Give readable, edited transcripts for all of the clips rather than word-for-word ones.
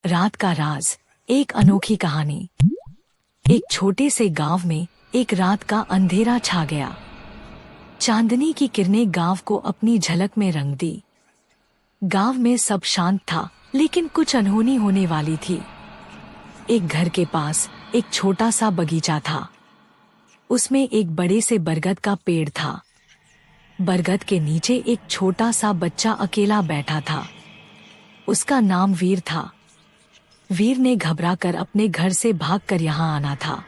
रात का राज। एक अनोखी कहानी। एक छोटे से गांव में एक रात का अंधेरा छा गया। चांदनी की किरणें गांव को अपनी झलक में रंग दी। गांव में सब शांत था, लेकिन कुछ अनहोनी होने वाली थी। एक घर के पास एक छोटा सा बगीचा था। उसमें एक बड़े से बरगद का पेड़ था। बरगद के नीचे एक छोटा सा बच्चा अकेला बैठा था। उसका नाम वीर था। वीर ने घबराकर अपने घर से भागकर यहाँ आना था।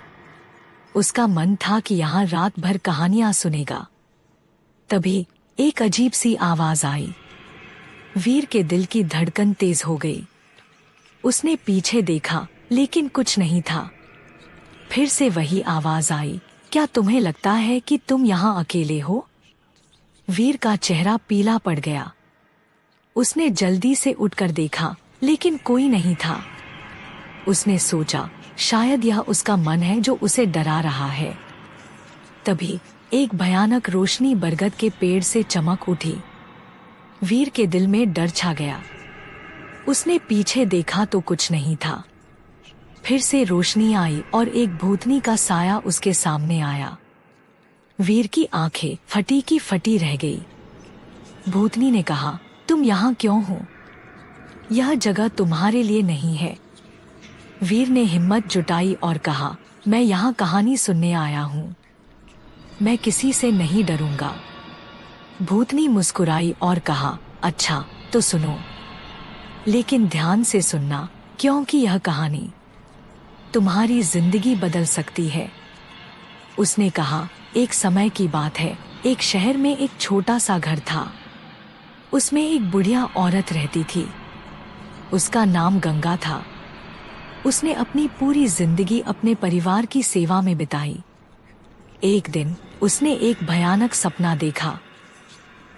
उसका मन था कि यहाँ रात भर कहानियां सुनेगा। तभी एक अजीब सी आवाज आई। वीर के दिल की धड़कन तेज हो गई। उसने पीछे देखा, लेकिन कुछ नहीं था। फिर से वही आवाज आई, क्या तुम्हें लगता है कि तुम यहाँ अकेले हो? वीर का चेहरा पीला पड़ गया। उसने जल्दी से उठकर देखा, लेकिन कोई नहीं था। उसने सोचा, शायद यह उसका मन है जो उसे डरा रहा है। तभी एक भयानक रोशनी बरगद के पेड़ से चमक उठी। वीर के दिल में डर छा गया। उसने पीछे देखा तो कुछ नहीं था। फिर से रोशनी आई और एक भूतनी का साया उसके सामने आया। वीर की आंखें फटी की फटी रह गई। भूतनी ने कहा, तुम यहाँ क्यों हो? यह जगह तुम्हारे लिए नहीं है। वीर ने हिम्मत जुटाई और कहा, मैं यहाँ कहानी सुनने आया हूँ। मैं किसी से नहीं डरूंगा। भूतनी मुस्कुराई और कहा, अच्छा तो सुनो, लेकिन ध्यान से सुनना, क्योंकि यह कहानी तुम्हारी जिंदगी बदल सकती है। उसने कहा, एक समय की बात है। एक शहर में एक छोटा सा घर था। उसमें एक बुढ़िया औरत रहती थी। उसका नाम गंगा था। उसने अपनी पूरी जिंदगी अपने परिवार की सेवा में बिताई। एक दिन उसने एक भयानक सपना देखा।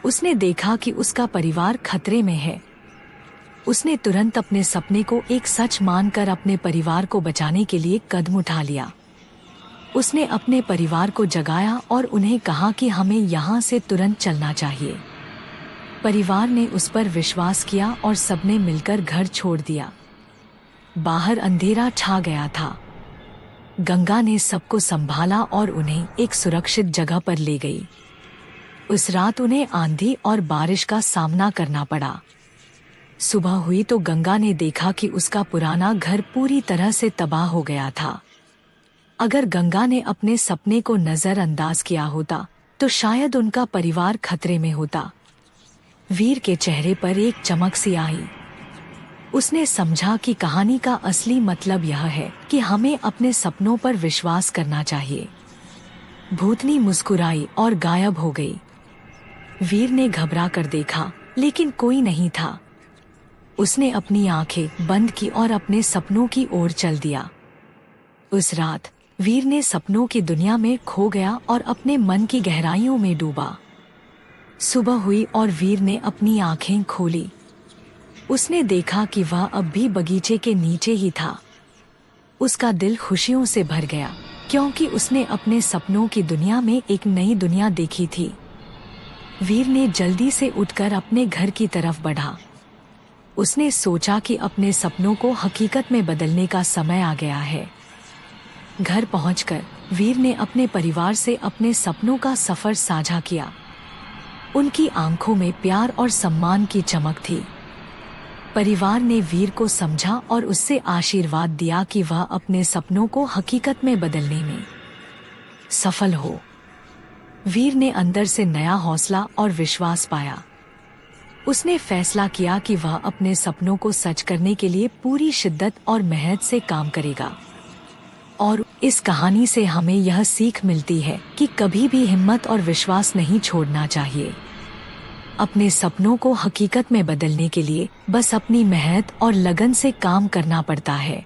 उसने देखा कि उसका परिवार खतरे में है। उसने तुरंत अपने सपने को एक सच मानकर अपने परिवार को बचाने के लिए कदम उठा लिया। उसने अपने परिवार को जगाया और उन्हें कहा कि हमें यहाँ से तुरंत चलना चाहिए। परिवार ने उस पर विश्वास किया और सबने मिलकर घर छोड़ दिया। बाहर अंधेरा छा गया था। गंगा ने सबको संभाला और उन्हें एक सुरक्षित जगह पर ले गई। उस रात उन्हें आंधी और बारिश का सामना करना पड़ा। सुबह हुई तो गंगा ने देखा कि उसका पुराना घर पूरी तरह से तबाह हो गया था। अगर गंगा ने अपने सपने को नजरअंदाज किया होता तो शायद उनका परिवार खतरे में होता। वीर के चेहरे पर एक चमक सी आई। उसने समझा कि कहानी का असली मतलब यह है कि हमें अपने सपनों पर विश्वास करना चाहिए। भूतनी मुस्कुराई और गायब हो गई। वीर ने घबरा कर देखा, लेकिन कोई नहीं था। उसने अपनी आंखें बंद की और अपने सपनों की ओर चल दिया। उस रात वीर ने सपनों की दुनिया में खो गया और अपने मन की गहराइयों में डूबा। सुबह हुई और वीर ने अपनी आंखें खोली। उसने देखा कि वह अब भी बगीचे के नीचे ही था। उसका दिल खुशियों से भर गया, क्योंकि उसने अपने सपनों की दुनिया में एक नई दुनिया देखी थी। वीर ने जल्दी से उठकर अपने घर की तरफ बढ़ा। उसने सोचा कि अपने सपनों को हकीकत में बदलने का समय आ गया है। घर पहुंचकर वीर ने अपने परिवार से अपने सपनों का सफर साझा किया। उनकी आंखों में प्यार और सम्मान की चमक थी। परिवार ने वीर को समझा और उससे आशीर्वाद दिया कि वह अपने सपनों को हकीकत में बदलने में सफल हो। वीर ने अंदर से नया हौसला और विश्वास पाया। उसने फैसला किया कि वह अपने सपनों को सच करने के लिए पूरी शिद्दत और मेहनत से काम करेगा। और इस कहानी से हमें यह सीख मिलती है कि कभी भी हिम्मत और विश्वास नहीं छोड़ना चाहिए। अपने सपनों को हकीकत में बदलने के लिए बस अपनी मेहनत और लगन से काम करना पड़ता है।